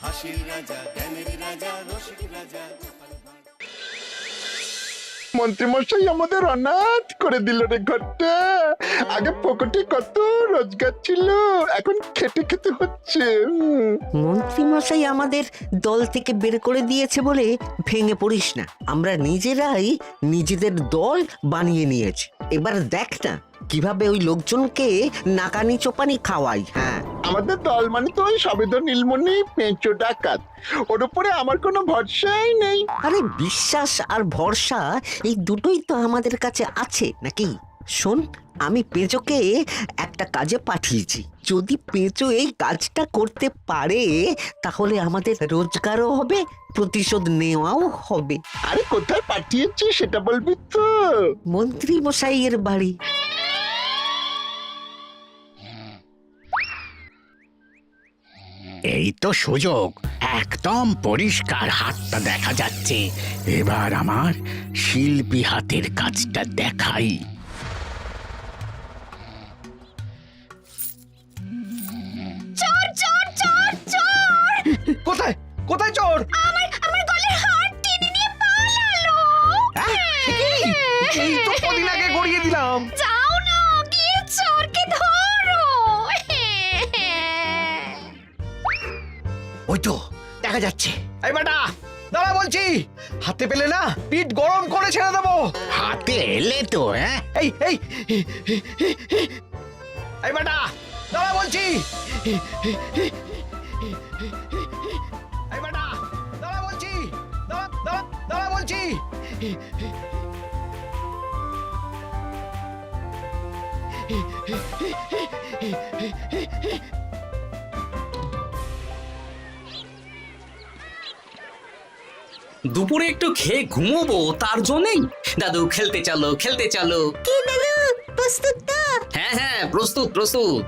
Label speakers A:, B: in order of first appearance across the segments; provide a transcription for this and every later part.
A: হাসির রাজা, জ্ঞানের রাজা, রসিক রাজা।
B: মন্ত্রীমশাই আমাদের অনাথ করে দিল রে ঘরটা। আগে পকেটে কত রোজগার ছিল, এখন খেটে খেতে হচ্ছে।
C: মন্ত্রী মশাই আমাদের দল থেকে বের করে দিয়েছে বলে ভেঙে পড়িস না। আমরা নিজেরাই নিজেদের দল বানিয়ে নিয়েছি। এবার দেখ না কিভাবে ওই লোকজনকে নাকানি চোপানি খাওয়াই। হ্যাঁ,
B: আমাদের দল মানে তো ওই সবেদ নীলমণি পেঁচো ডাকাত, ওর উপরে আমার কোনো ভরসাই নেই।
C: আরে বিশ্বাস আর ভরসা এই দুটোই তো আমাদের কাছে আছে নাকি? শোন, আমি পেঁচোকে একটা কাজে পাঠিয়েছি। যদি পেঁচো এই কাজটা করতে পারে তাহলে আমাদের রোজগারও হবে, প্রতিশোধ নেওয়াও হবে।
B: আরে কোথায় পাঠিয়েছি সেটা বলবি তো?
C: মন্ত্রী মশাইয়ের বাড়ি।
D: এই তো সুযোগ, একদম পরিষ্কার হাতটা দেখা যাচ্ছে। এবার আমার শিল্পী হাতের কাজটা দেখাই।
E: চোর চোর চোর চোর!
F: কোথায় কোথায় চোর?
E: আমার গলার হার টেনে নিয়ে পালালো।
F: এই তো কদিন আগে গড়িয়ে দিলাম।
E: যাও না, গিয়ে চোরকে ধরো।
F: ওই তো দেখা যাচ্ছে। এই বেটা দাঁড়া বলছি, হাতে পেলে না পিঠ গরম করে ছেড়ে দেবো।
D: হাতে এলে তো
F: এই এই এই বেটা দাঁড়া বলছি। এই বেটা দাঁড়া বলছি, দাঁড়া দাঁড়া দাঁড়া বলছি।
G: দুপুরে একটু খেয়ে ঘুমোবো তার জন্যই। দাদু খেলতে চলো খেলতে চলো।
E: কি দাদু, প্রস্তুত তো?
G: হ্যাঁ হ্যাঁ, প্রস্তুত প্রস্তুত।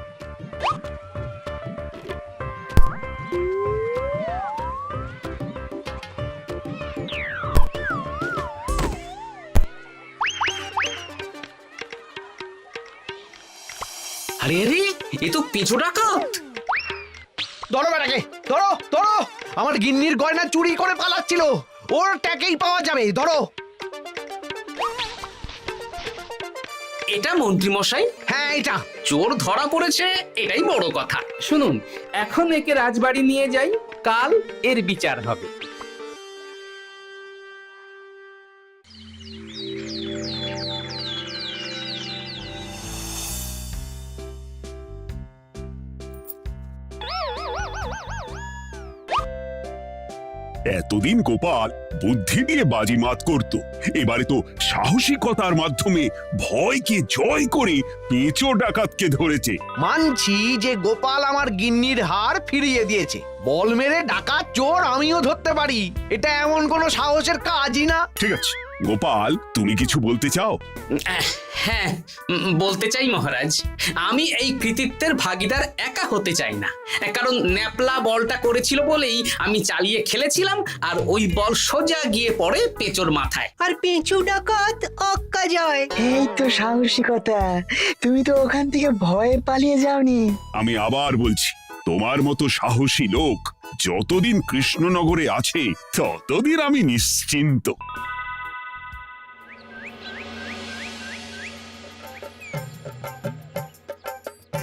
G: আরে আরে, এ তো পেঁচো ডাকাত।
F: ধরো বেটাকে, ধরো ধরো। আমার গিন্নির গয়না চুরি করে পালাচ্ছিল, ওর ট্যাকেই পাওয়া যাবে। ধরো।
G: এটা মন্ত্রী মশাই,
F: হ্যাঁ এটা।
G: চোর ধরা পড়েছে, এটাই বড় কথা।
H: শুনুন, এখন একে রাজবাড়ি নিয়ে যাই, কাল এর বিচার হবে।
I: এতদিন গোপাল বুদ্ধি দিয়ে বাজিমাত করত, এবারে তো সাহসিকতার মাধ্যমে ভয়কে জয় করে পেঁচো ডাকাতকে ধরেছে।
F: মানছি যে গোপাল আমার গিন্নির হার ফিরিয়ে দিয়েছে। বল মেরে ডাকাত চোর আমিও ধরতে পারি, এটা এমন কোনো সাহসের কাজই না।
I: ঠিক আছে গোপাল, তুমি কিছু বলতে চাও?
G: হ্যাঁ, বলতে চাই মহারাজ, আমি এই কৃতিত্বের ভাগীদার একা হতে চাই না। কারণ ন্যাপলা বলটা করেছিল বলেই আমি চালিয়ে খেলেছিলাম, আর ওই বল সোজা গিয়ে পড়ে পেঁচোর মাথায়।
C: আর পেঁচু ডাকাত অক্কা যায়।
J: এই তো সাহসিকতা, তুমি তো ওখান থেকে ভয়ে পালিয়ে যাওনি।
I: আমি আবার বলছি, তোমার মতো সাহসী লোক যতদিন কৃষ্ণনগরে আছে ততদিন আমি নিশ্চিন্ত।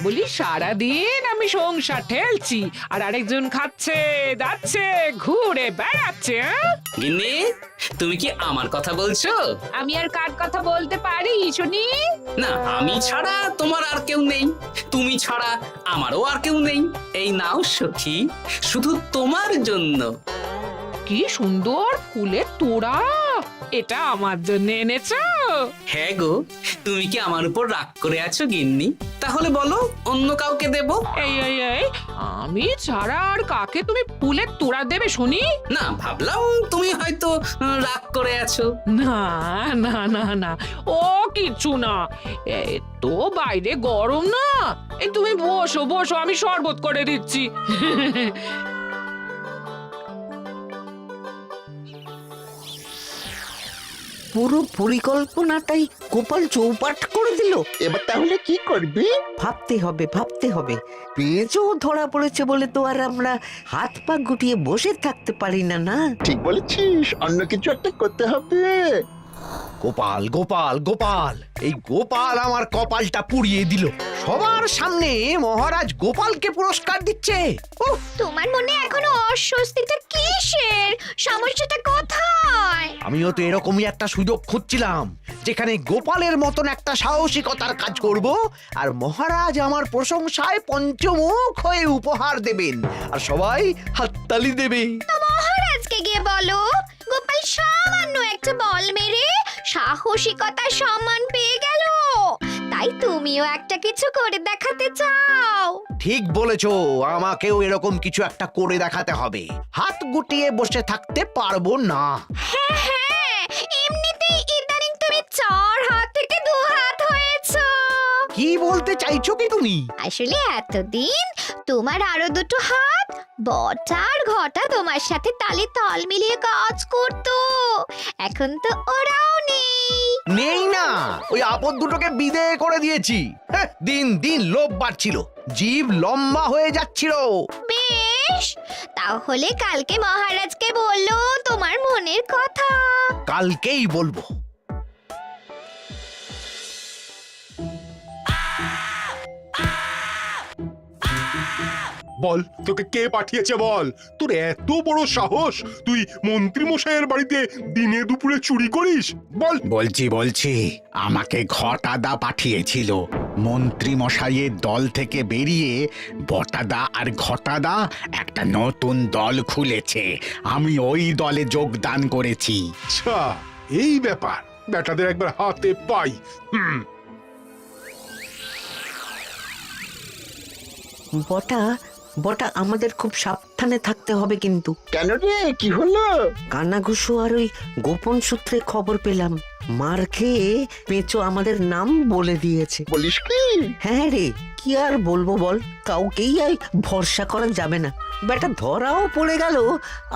H: বলি সারাদিন আমি সংসার ঠেলছি আর আরেকজন খাচ্ছে দাচ্ছে ঘুরে বেড়াচ্ছে।
G: গিন্নি, তুমি কি আমার কথা বলছো?
H: আমি আর কার কথা বলতে পারি শুনি?
G: না, আমি ছাড়া তোমার আর কেউ নেই, তুমি ছাড়া আমারও আর কেউ নেই। এই নাও সখী, শুধু তোমার জন্য।
H: কি সুন্দর ফুলের তোড়া, এটা আমার জন্য এনেছো?
G: হ্যাঁ গো, তুমি কি আমার উপর রাগ করে আছো গিন্নি? তাহলে বলো, অন্য কাউকে দেব?
H: এই এই এই, আমি ছাড়া আর কাকে তুমি ফুলের তোড়া দেবে শুনি?
G: না, ভাবলাম তুমি হয়তো রাগ করে আছো।
H: না না না না, ও কিচ্ছু না। এই তো বাইরে গরম না, এই তুমি বসো বসো, আমি শরবত করে দিচ্ছি।
C: পুরো পরিকল্পনাটাই গোপাল চৌপাট করে দিল।
B: এবার তাহলে কি করবি?
C: ভাবতে হবে পেঁচো ধরা পড়েছে বলে তো আর আমরা হাত পা গুটিয়ে বসে থাকতে পারি না। না
B: ঠিক বলেছিস, অন্য কিছু একটা করতে হবে।
F: গোপাল গোপাল গোপাল, এই গোপাল আমার কপালটা পুড়িয়ে দিল। সবার সামনে মহারাজ গোপালকে পুরস্কার দিচ্ছে। উফ,
E: তোমার মনে এখনো অস্বস্তিটা কিসের? সমস্যাটা কোথায়?
F: আমিও তো এরকমই একটা সুযোগ খুঁজছিলাম, যেখানে গোপালের মতন একটা সাহসিকতার কাজ করব, আর মহারাজ আমার প্রশংসায় পঞ্চমুখ হয়ে উপহার দেবেন, আর সবাই হাততালি দেবে।
E: তো মহারাজকে গিয়ে বলো গোপাল সামান্য একটা বল মেরে সাহসিকতার সম্মান পেয়ে গেল, তাই তুমিও একটা কিছু করে দেখাতে চাও।
F: ঠিক বলেছো, আমাকেও এরকম কিছু একটা করে দেখাতে হবে। হাত গুটিয়ে বসে থাকতে পারবো না।
E: হ্যাঁ, এমনিতেই ইদানিং তুমি 4 হাত থেকে 2 হাত হয়েছো।
F: কি বলতে চাইছো কি তুমি?
E: আসলে এতদিন তোমার আরো 2টো হাত বটা আর ঘটা তোমার সাথে তালে তাল মিলিয়ে কাজ করতো, এখন তো ওরাও
F: নেই না, ওই আপদ দুটোকে বিদেয় করে দিয়েছি। হ্যাঁ, দিন দিন লোভ বাড়ছিল, জিভ লম্বা হয়ে যাচ্ছিল।
E: বেশ, তাহলে কালকে মহারাজকে বললো তোমার মনের কথা।
F: কালকেই বলবো।
K: বল, তোকে কে পাঠিয়েছে বল? তোর এত বড় সাহস, তুই মন্ত্রী মশাইয়ের বাড়িতে দিনে দুপুরে চুরি করিস? বল।
D: বলছি আমাকে ঘটাদা পাঠিয়েছিল। মন্ত্রী মশাইয়ের দল থেকে বেরিয়ে বটাদা আর ঘটাদা একটা নতুন দল খুলেছে, আমি ওই দলে যোগদান করেছি।
K: আচ্ছা, এই ব্যাপার। বেটাদের একবার হাতে পাই।
C: বটা আমাদের খুব সাবধানে থাকতে হবে কিন্তু।
B: কেন রে, কি হলো?
C: কানাঘুষো আর ওই গোপন সূত্রে খবর পেলাম, মার খেয়ে পেঁচো আমাদের নাম বলে দিয়েছে।
B: বলিস কি?
C: হ্যাঁ রে, কি আর বলবো বল, কাউকেই আর ভরসা করা যাবে না। বেটা ধরাও পড়ে গেল,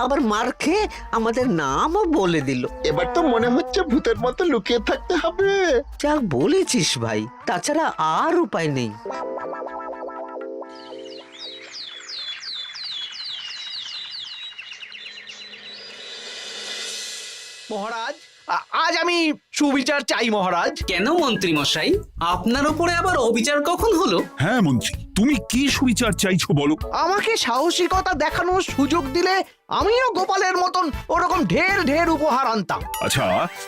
C: আবার মার খেয়ে আমাদের নামও বলে দিল।
B: এবার তো মনে হচ্ছে ভূতের মতো লুকিয়ে থাকতে হবে।
C: যা বলেছিস ভাই, তাছাড়া আর উপায় নেই।
F: মহারাজ, আজ আমি সুবিচার চাই মহারাজ।
G: কেন মন্ত্রী মশাই, আপনার উপরে আবার অবিচার কখন হলো?
I: হ্যাঁ মন্ত্রী, তুমি কি সুবিচার চাইছো বলো?
F: আমাকে সাহসিকতা দেখানোর সুযোগ দিলে আমিও গোপালের মতন ওরকম ঢের ঢের উপহার আনতাম।
I: আচ্ছা,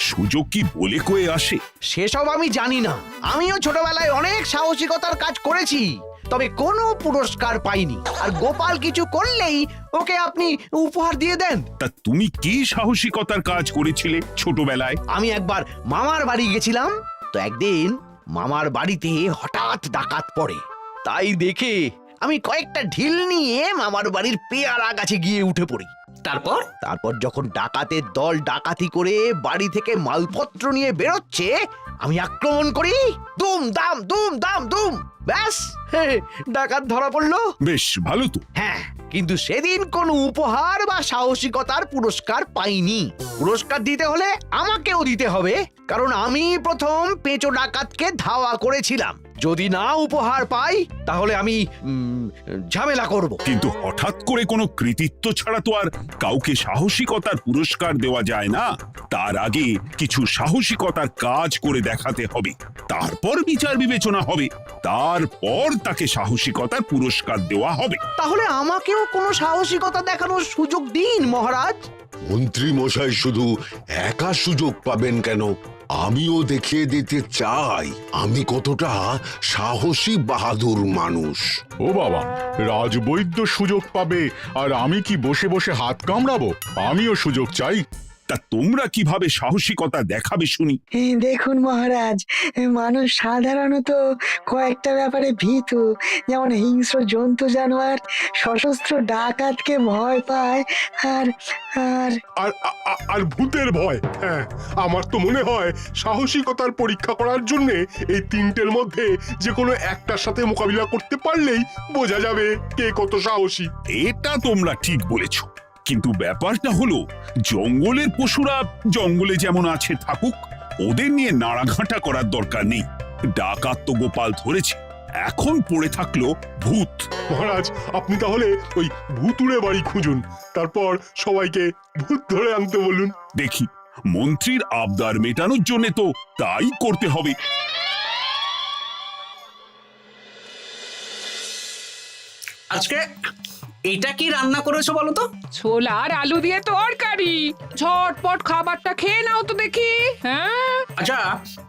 I: সুযোগ কি বলে কয়ে আসে?
F: সেসব আমি জানি না। আমিও ছোটবেলায় অনেক সাহসিকতার কাজ করেছি, তবে কোনো পুরস্কার পাইনি। আর গোপাল কিছু করলেই ওকে আপনি উপহার দিয়ে দেন।
I: তা তুমি কি সাহসিকতার কাজ করেছিলে ছোটবেলায়?
F: আমি একবার মামার বাড়ি গেছিলাম, তো একদিন মামার বাড়িতে হঠাৎ ডাকাত পড়ে। তাই দেখে আমি কয়েকটা ঢিল নিয়ে মামার বাড়ির পেয়ারা গাছে গিয়ে উঠে পড়ি। তারপর যখন ডাকাতের দল ডাকাতি করে বাড়ি থেকে মালপত্র নিয়ে বেরোচ্ছে, আমি আক্রমণ করি। দুম দাম দুম দাম দুম, ব্যাস ডাকাত ধরা পড়লো।
I: বেশ ভালো তো।
F: হ্যাঁ, কিন্তু সেদিন কোনো উপহার বা সাহসিকতার পুরস্কার পাইনি। পুরস্কার দিতে হলে আমাকেও দিতে হবে, কারণ আমি প্রথম পেঁচো ডাকাতকে ধাওয়া করেছিলাম। যদি না উপহার পাই তাহলে আমি ঝামেলা করব।
I: কিন্তু হঠাৎ করে কোনো কৃতিত্ব ছাড়া তো আর কাউকে সাহসিকতার পুরস্কার দেওয়া যায় না। তার আগে কিছু সাহসিকতার কাজ করে দেখাতে হবে, তারপর বিচার বিবেচনা হবে, তারপর তাকে সাহসিকতার পুরস্কার দেওয়া হবে।
F: তাহলে আমাকেও কোনো সাহসিকতা দেখানোর সুযোগ দিন মহারাজ।
L: মন্ত্রী মশাই শুধু একা সুযোগ পাবেন কেন, আমিও দেখিয়ে দিতে চাই আমি কতটা সাহসী বাহাদুর মানুষ।
K: ও বাবা, রাজবৈদ্য সুযোগ পাবে আর আমি কি বসে বসে হাত কামড়াবো? আমিও সুযোগ চাই।
I: তা তোমরা কিভাবে সাহসিকতা দেখাবে শুনি?
J: দেখুন মহারাজ, মানুষ সাধারণত কয়েকটা ব্যাপারে ভীতু, যেমন হিংস্র জন্তু জানোয়ার, সশস্ত্র ডাকাতকে ভয় পায়, আর আর
K: আর আর ভূতের ভয়। হ্যাঁ, আমার তো মনে হয় সাহসিকতার পরীক্ষা করার জন্য এই তিনটের মধ্যে যে কোনো একটার সাথে মোকাবিলা করতে পারলেই বোঝা যাবে কে কত সাহসী।
I: এটা তোমরা ঠিক বলেছ, কিন্তু ব্যাপারটা হলো জঙ্গলের পশুরা জঙ্গলে যেমন আছে থাকুক, ওদের নিয়ে নাড়াঘাটা করার দরকার নেই। ডাকাত তো গোপাল ধরেছে, এখন পড়ে থাকলো ভূত।
K: মহারাজ, আপনি তাহলে ওই ভুতুড়ে বাড়ি খুঁজুন, তারপর সবাইকে ভূত ধরে আনতে বলুন।
I: দেখি, মন্ত্রীর আবদার মেটানোর জন্য তো তাই করতে হবে।
G: আজকে এটা কি রান্না করেছো বলো তো?
H: ছোলা আর আলু দিয়ে তরকারি। ঝটপট খাবারটা খেয়ে নাও তো দেখি। হ্যাঁ,
G: আচ্ছা,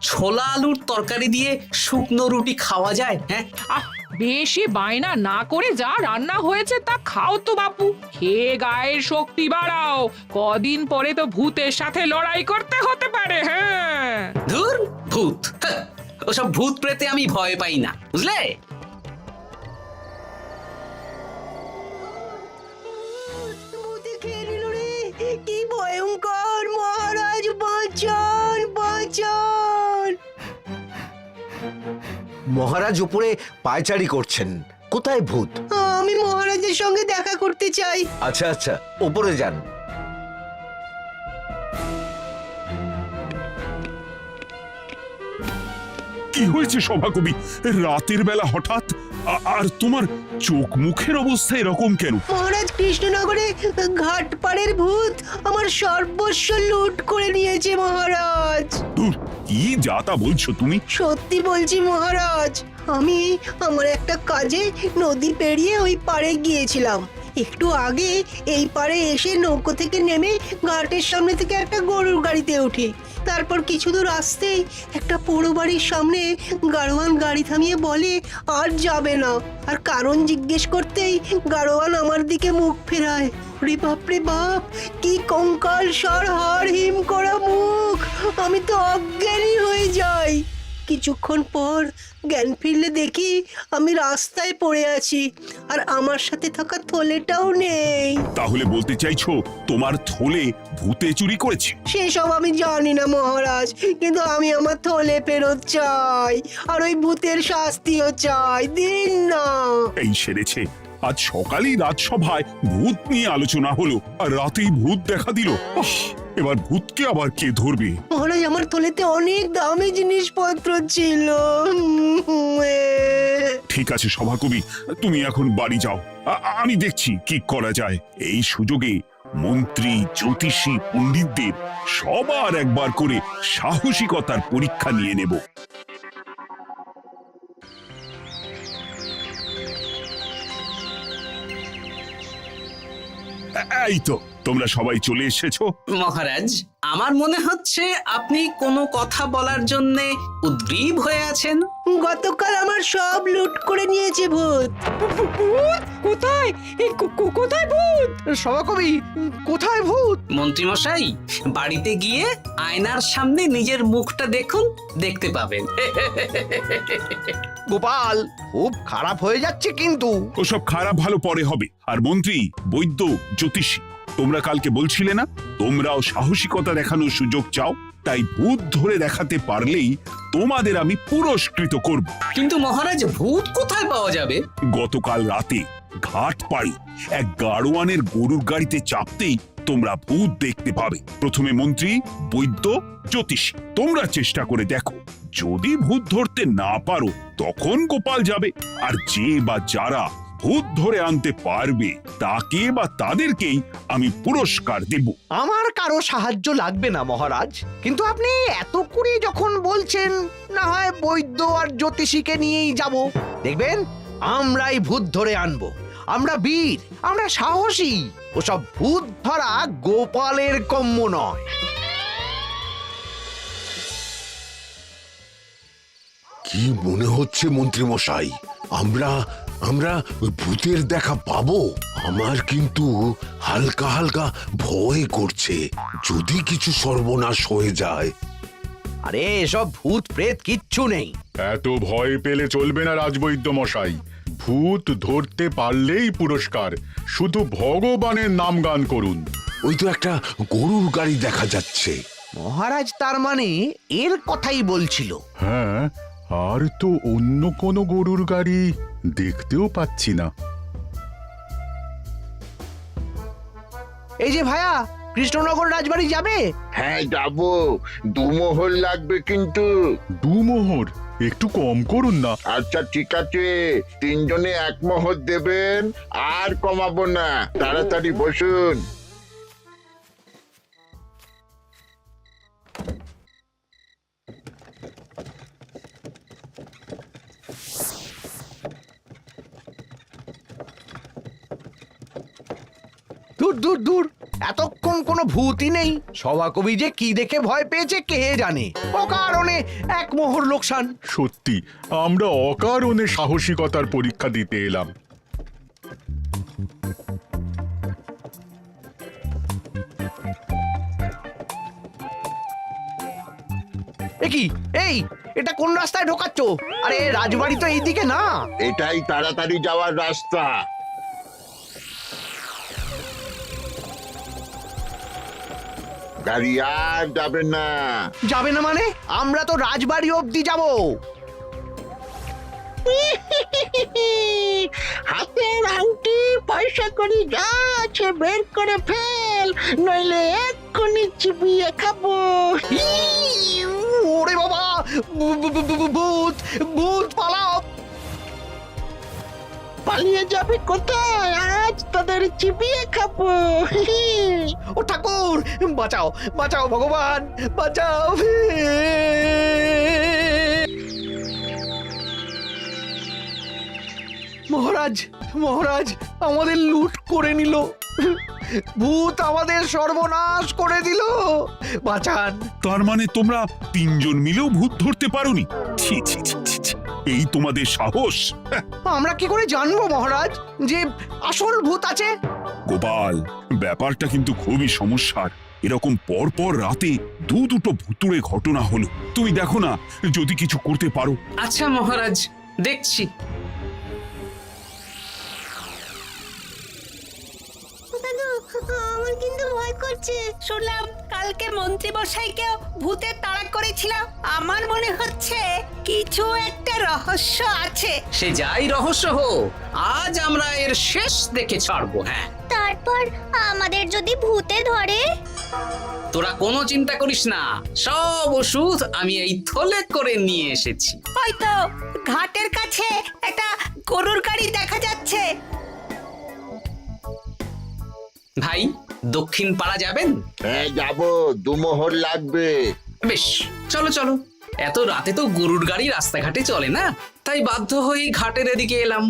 G: ছোলা আলুর তরকারি দিয়ে শুকনো রুটি খাওয়া যায়? হ্যাঁ,
H: আহ বেশি বায়না না করে যা রান্না হয়েছে তা খাও তো বাপু। খেয়ে গায়ের শক্তি বাড়াও, কদিন পরে তো ভূতের সাথে লড়াই করতে হতে পারে। হ্যাঁ,
G: ধুর ভূত, হ্যাঁ, ওসব ভূত প্রেতে আমি ভয় পাই না, বুঝলে?
J: কি ভয়ঙ্কর! মহারাজ বাঁচান, বাঁচান!
F: মহারাজ উপরে পায়চারি করছেন, কোথায় ভূত?
J: আমি মহারাজের সঙ্গে দেখা করতে চাই।
F: আচ্ছা আচ্ছা, উপরে যান।
I: কি হয়েছে সভাকবি, রাতের বেলা হঠাৎ? আর তোমার চোখ মুখের অবস্থা এরকম কেন?
J: মহারাজ, কৃষ্ণনগরে ঘাটপাড়ের ভূত আমার সর্বস্ব লুট করে নিয়েছে মহারাজ।
I: ধুর, কি যাতা বলছো তুমি?
J: সত্যি বলছি মহারাজ, আমি আমার একটা কাজে নদী পেরিয়ে ওই পাড়ে গিয়েছিলাম। একটু আগে এই পাড়ে এসে নৌকো থেকে নেমে ঘাটের সামনে থেকে একটা গরুর গাড়িতে উঠি। তারপর কিছু দূর আসতেই একটা পোড়ো বাড়ির সামনে গাড়োয়ান গাড়ি থামিয়ে বলে আর যাবে না। আর কারণ জিজ্ঞেস করতেই গাড়োয়ান আমার দিকে মুখ ফেরায়। রে বাপ রে বাপ, কি কঙ্কাল সার হাড় হিম করা মুখ! আমি তো অজ্ঞানী হয়ে যাই। কিছুক্ষণ পর জ্ঞান ফিরলে দেখি আমি রাস্তায় পড়ে আছি, আর আমার সাথে থাকা থলেটাও নেই।
I: তাহলে বলতে চাইছো তোমার থলে ভূতে চুরি করেছে?
J: সেসব আমি জানি না মহারাজ, কিন্তু আমি আমার থলে ফেরত চাই, আর ওই ভূতের শাস্তিও চাই। দিন না।
I: এই সেরেছে, আজ সকালেই রাজসভায় ভূত নিয়ে আলোচনা হলো, আর রাতেই ভূত দেখা দিল। এবার ভূতকে আবার কে ধরবে?
J: মহারাজ, আমার থলেতে অনেক দামি জিনিসপত্র ছিল।
I: ঠিক আছে সভাকবি, তুমি এখন বাড়ি যাও, আমি দেখছি কি করা যায়। এই সুযোগে মন্ত্রী, জ্যোতিষী, পণ্ডিতদের সবার একবার করে সাহসিকতার পরীক্ষা নিয়ে নেব। এই তো তোমরা সবাই চলে এসেছো।
G: মহারাজ, আমার মনে হচ্ছে আপনি কোনো কথা বলার জন্য উদ্গ্রীব হয়ে আছেন।
J: গতকাল আমার সব লুট করে নিয়েছে ভূত।
H: কোথায়? কোথায় ভূত?
F: সভাকবি, কোথায় ভূত?
G: মন্ত্রী মশাই, বাড়িতে গিয়ে আয়নার সামনে নিজের মুখটা দেখুন, দেখতে পাবেন।
F: গোপাল, খুব খারাপ হয়ে যাচ্ছে কিন্তু।
I: ওসব খারাপ ভালো পরে হবে। আর মন্ত্রী, বৈদ্য, জ্যোতিষী, তোমরা কালকে বলছিলে না তোমরাও সাহসিকতা দেখানোর সুযোগ চাও? তাই ভূত ধরে দেখাতে পারলেই তোমাদের আমি পুরস্কৃত করব।
G: কিন্তু মহারাজ, ভূত কোথায় পাওয়া যাবে?
I: গতকাল রাতে ঘাট পাড়ি এক গাড়োয়ানের গরুর গাড়িতে চাপতেই তোমরা ভূত দেখতে পাবে। প্রথমে মন্ত্রী, বৈদ্য, জ্যোতিষী, তোমরা চেষ্টা করে দেখো। যদি ভূত ধরতে না পারো তখন গোপাল যাবে, আর যে বা যারা ভূত ধরে আনতে পারবে তাকে বা তাদেরকেই আমি পুরস্কার দেব।
F: আমার কারো সাহায্য লাগবে না মহারাজ, কিন্তু আপনি এত করে যখন বলছেন, না হয় বৈদ্য আর জ্যোতিষীকে নিয়েই যাব। দেখবেন, আমরাই ভূত ধরে আনবো। আমরা বীর, আমরা সাহসী। ওসব ভূত ধরা গোপালের কম্য নয়।
L: কি মনে হচ্ছে মন্ত্রী মশাই, আমরা আমরা ওই ভূতের দেখা পাবো? আমার কিন্তু হালকা হালকা ভয় করছে, যদি কিছু সর্বনাশ হয়ে যায়।
F: আরে এসব ভূত প্রেত কিচ্ছু নেই।
K: এত ভয় পেলে চলবে না রাজবৈদ্য মশাই। ভূত ধরতে পারলেই পুরস্কার, শুধু ভগবানের নাম গান করুন।
L: ওই তো একটা গরুর গাড়ি দেখা যাচ্ছে।
F: মহারাজ তার মানে এর কথাই বলছিল।
K: হ্যাঁ, আর তো অন্য কোনো গরুর গাড়ি দেখতেও পাচ্ছি না।
F: এই যে ভায়া, কৃষ্ণনগর রাজবাড়ি যাবে?
B: হ্যাঁ যাবো, 2 মোহর লাগবে কিন্তু।
K: 2 মোহর একটু কম করুন না।
B: আচ্ছা ঠিক আছে, 3 জনে 1 মোহর দেবেন, আর কমাবো না। তাড়াতাড়ি বসুন।
F: দূর দূর দূর, এতক্ষণ কোনো ভূতই নেই। সভাকবি যে কি দেখে ভয় পেয়েছে কে জানে। ও কারণে 1 মোহর লোকসান।
K: সত্যি আমরা অকারণে সাহসিকতার পরীক্ষা দিতে এলাম।
F: কি এই, এটা কোন রাস্তায় ঢোকাচ্ছ? আরে রাজবাড়ি তো এইদিকে না।
B: এটাই তাড়াতাড়ি যাওয়ার রাস্তা। গাড়ি আর যাবে না।
F: যাবে না মানে? আমরা তো রাজবাড়ি অবধি যাব।
J: হাতের আংটি পয়সা করি যা আছে বের করে ফেল, নইলে এক্ষুনি চিবিয়ে খাবো।
F: ওরে বাবা, ভূত ভূত, পালাও।
J: পালিয়ে যাবে কোথায়? আজ তোদের চিবিয়ে খাবো।
F: ও ঠাকুর, বাঁচাও বাঁচাও ভগবান, বাঁচাও। মহারাজ মহারাজ, আমাদের লুট করে নিল। ভূত আমাদের সর্বনাশ করে দিল। বাঁচান।
I: তার মানে তোমরা 3 জন মিলেও ভূত ধরতে পারোনি? ছি ছি ছি ছি ছি। এই তোমাদের সাহস! হ্যাঁ।
F: আমরা কি করে জানবো মহারাজ যে আসল ভূত আছে?
I: গোপাল, ব্যাপারটা কিন্তু খুবই সমস্যার। এরকম পর পর রাতে দুটো ভুতুড়ে ঘটনা হলো। তুমি দেখো না, যদি কিছু করতে পারো।
G: আচ্ছা মহারাজ, দেখছি।
J: আমার কিন্তু ভয় করছে। শুনলাম কালকে মন্ত্রী মশাইকেও ভূতের তাড়া করেছিলাম। আমার মনে হচ্ছে কিছু একটা রহস্য আছে।
G: সে যাই রহস্য হোক, আজ আমরা এর শেষ দেখে ছাড়বো। হ্যাঁ,
E: তারপর আমাদের যদি ভূতে ধরে?
G: তোরা কোনো চিন্তা করিস না, সব ওষুধ আমি এই থলে করে নিয়ে এসেছি।
J: ওই তো ঘাটের কাছে একটা গরুর গাড়ি দেখা যাচ্ছে।
G: ভাই, দক্ষিণ পাড়া যাবেন?
B: হ্যাঁ যাবো, 2 মোহর লাগবে।
G: বেশ, চলো চলো। এত রাতে তো গরুর গাড়ি রাস্তাঘাটে চলে না, তাই বাধ্য হয়ে ঘাটের এদিকে এলাম।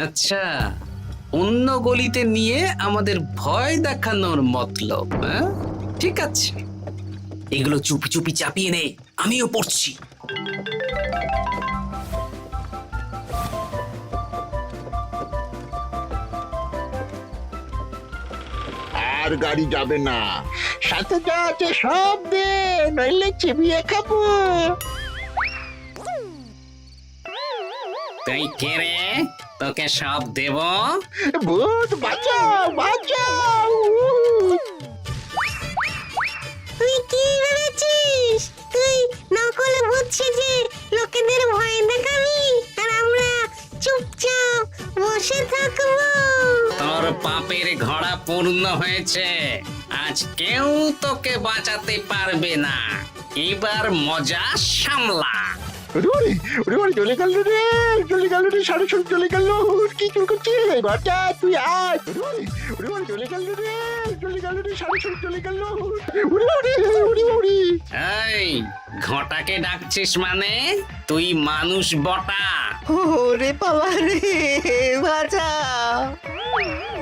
G: আচ্ছা, অন্য গলিতে নিয়ে আমাদের ভয় দেখানোর মতলব? হ্যাঁ, ঠিক আছে, এগুলো চুপি চুপি চাপিয়ে নে, আমিও পড়ছি।
B: আর গাড়ি যাবে না। সাথে যা আছে সব দে, নইলে চিবিয়ে খাবো।
G: তুই কে রে? তোকে সব দেব?
B: ভূত বাঁচাও বাঁচাও।
J: তুই কি ভেবেছিস? তুই নকল ভূত সেজে লোকেদের ভয় দেখাবি, আর আমরা চুপচাপ বসে থাকবো?
G: তোর পাপের ঘোড়া পূর্ণ হয়েছে, আজ কেউ তোকে বাঁচাতে পারবে না। এবার মজা সামলা।
B: চলে গেল রে, চলে গেল রে, সাড়ে চলে গেল। কি চুল করছিস ঘরটা? তুই আয়। চলে গেল রে, চলে গেল রে, সাড়ে চলে গেল।
G: এই ঘটাকে ডাকছিস মানে? তুই মানুষ বটা?
C: ওরে বাবা রে, বাঁচা।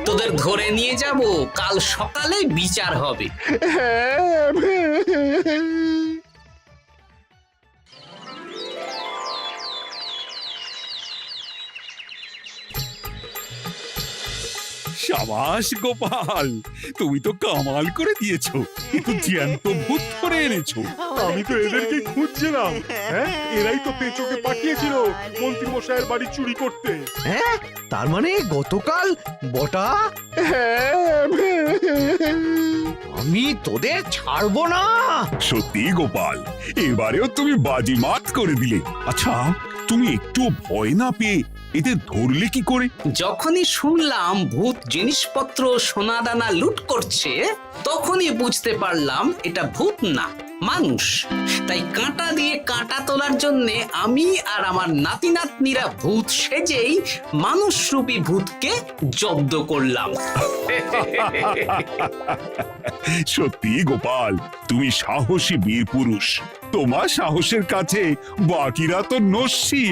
G: তোদের ধরে নিয়ে যাব, কাল সকালে বিচার হবে।
I: সাবাস গোপাল, তুমি তো কামাল করে দিয়েছো। একটু জ্যান্ত ভূত ধরে এনেছো।
K: আমি তো এদেরকে খুঁজছিলাম। হ্যাঁ, এরাই তো পেঁচোকে পাঠিয়েছিল মন্ত্রী মশাইয়ের বাড়ি চুরি করতে।
F: হ্যাঁ, তার মানে গতকাল বটা আমি তোদের ছাড়বো না।
I: সত্যি গোপাল, এবারেও তুমি বাজিমাত করে দিলে। আচ্ছা, তুমি একটু ভয় না পেয়ে এদের ধরলে কি করে?
G: যখনই শুনলাম ভূত জিনিসপত্র সোনাদানা লুট করছে, তখনই বুঝতে পারলাম এটা ভূত না, মানুষ। তাই কাঁটা দিয়ে কাঁটা তোলার জন্য আমি আর আমার নাতি নাতনিরা ভূত সেজেই মানুষরূপী ভূতকে জব্দ করলাম।
I: সত্যি গোপাল, তুমি সাহসী বীর পুরুষ। তোমার সাহসের কাছে বাকিরা তো নস্যি।